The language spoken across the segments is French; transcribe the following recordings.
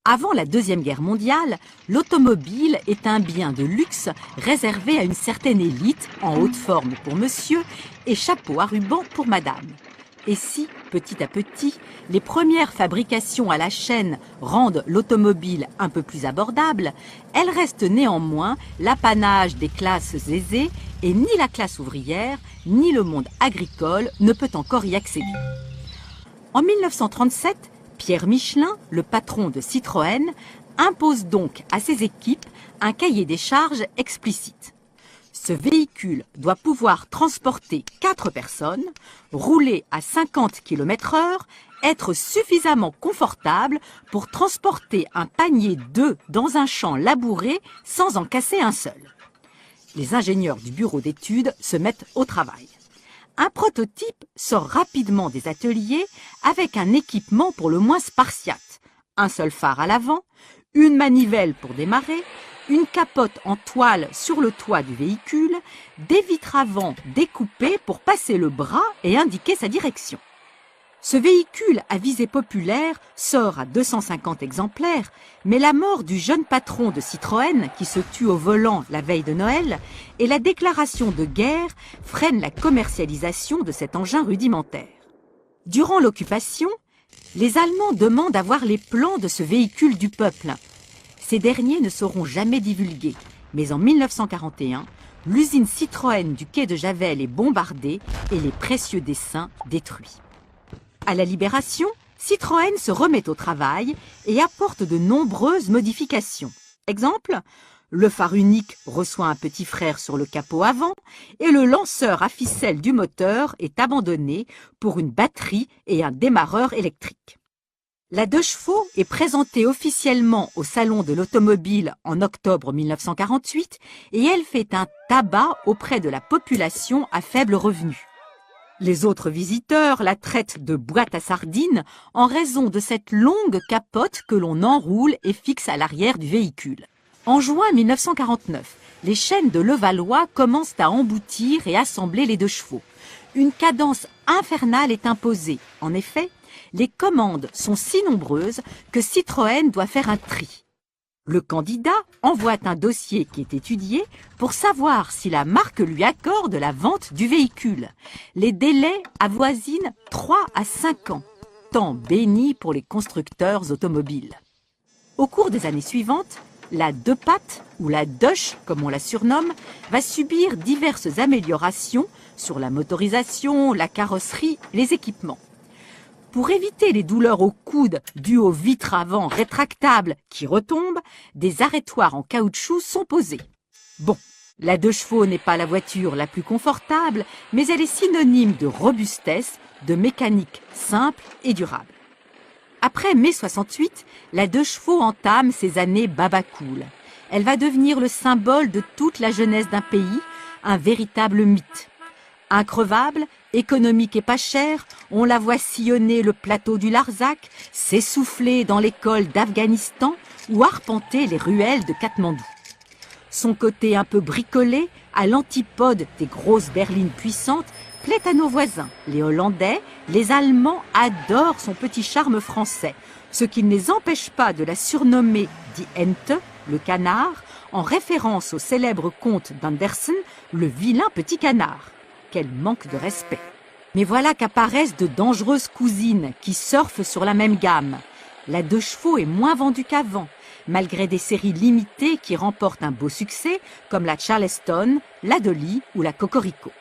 Avant la Deuxième Guerre mondiale, l'automobile est un bien de luxe réservé à une certaine élite, en haute forme pour monsieur et chapeau à ruban pour madame. Et si, petit à petit, les premières fabrications à la chaîne rendent l'automobile un peu plus abordable, elle reste néanmoins l'apanage des classes aisées et ni la classe ouvrière, ni le monde agricole ne peut encore y accéder. En 1937, Pierre Michelin, le patron de Citroën, impose donc à ses équipes un cahier des charges explicite. Ce véhicule doit pouvoir transporter 4 personnes, rouler à 50 km/h, être suffisamment confortable pour transporter un panier d'œufs dans un champ labouré sans en casser un seul. Les ingénieurs du bureau d'études se mettent au travail. Un prototype sort rapidement des ateliers avec un équipement pour le moins spartiate. Un seul phare à l'avant, une manivelle pour démarrer, une capote en toile sur le toit du véhicule, des vitres avant découpées pour passer le bras et indiquer sa direction. Ce véhicule à visée populaire sort à 250 exemplaires, mais la mort du jeune patron de Citroën, qui se tue au volant la veille de Noël, et la déclaration de guerre freinent la commercialisation de cet engin rudimentaire. Durant l'occupation, les Allemands demandent à voir les plans de ce véhicule du peuple. Ces derniers ne seront jamais divulgués, mais en 1941, l'usine Citroën du quai de Javel est bombardée et les précieux dessins détruits. À la Libération, Citroën se remet au travail et apporte de nombreuses modifications. Exemple, le phare unique reçoit un petit frère sur le capot avant et le lanceur à ficelle du moteur est abandonné pour une batterie et un démarreur électrique. La 2 chevaux est présentée officiellement au Salon de l'Automobile en octobre 1948 et elle fait un tabac auprès de la population à faible revenu. Les autres visiteurs la traitent de boîte à sardines en raison de cette longue capote que l'on enroule et fixe à l'arrière du véhicule. En juin 1949, les chaînes de Levallois commencent à emboutir et assembler les 2 chevaux. Une cadence infernale est imposée. En effet, les commandes sont si nombreuses que Citroën doit faire un tri. Le candidat envoie un dossier qui est étudié pour savoir si la marque lui accorde la vente du véhicule. Les délais avoisinent 3 à 5 ans, temps béni pour les constructeurs automobiles. Au cours des années suivantes, la 2 pattes, ou la Dush comme on la surnomme, va subir diverses améliorations sur la motorisation, la carrosserie, les équipements. Pour éviter les douleurs au coude dues aux vitres avant rétractables qui retombent, des arrêtoirs en caoutchouc sont posés. Bon, la 2 chevaux n'est pas la voiture la plus confortable, mais elle est synonyme de robustesse, de mécanique simple et durable. Après mai 68, la 2 chevaux entame ses années babacool. Elle va devenir le symbole de toute la jeunesse d'un pays, un véritable mythe. Increvable, économique et pas chère, on la voit sillonner le plateau du Larzac, s'essouffler dans les cols d'Afghanistan ou arpenter les ruelles de Katmandou. Son côté un peu bricolé, à l'antipode des grosses berlines puissantes, plaît à nos voisins. Les Hollandais, les Allemands adorent son petit charme français, ce qui ne les empêche pas de la surnommer Die Ente, le canard, en référence au célèbre conte d'Andersen, le vilain petit canard. Quel manque de respect. Mais voilà qu'apparaissent de dangereuses cousines qui surfent sur la même gamme. La 2 chevaux est moins vendue qu'avant, malgré des séries limitées qui remportent un beau succès, comme la Charleston, la Dolly ou la Cocorico.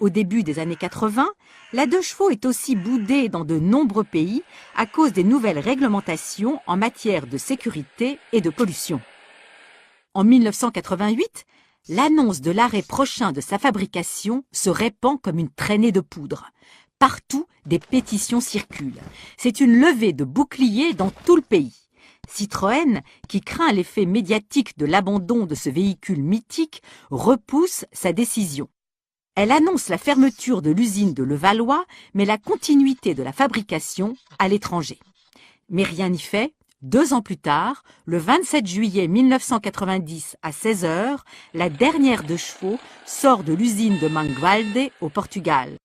Au début des années 80, la 2 chevaux est aussi boudée dans de nombreux pays à cause des nouvelles réglementations en matière de sécurité et de pollution. En 1988, l'annonce de l'arrêt prochain de sa fabrication se répand comme une traînée de poudre. Partout, des pétitions circulent. C'est une levée de boucliers dans tout le pays. Citroën, qui craint l'effet médiatique de l'abandon de ce véhicule mythique, repousse sa décision. Elle annonce la fermeture de l'usine de Levallois, mais la continuité de la fabrication à l'étranger. Mais rien n'y fait. 2 ans plus tard, le 27 juillet 1990 à 16 h, la dernière 2 chevaux sort de l'usine de Mangualde au Portugal.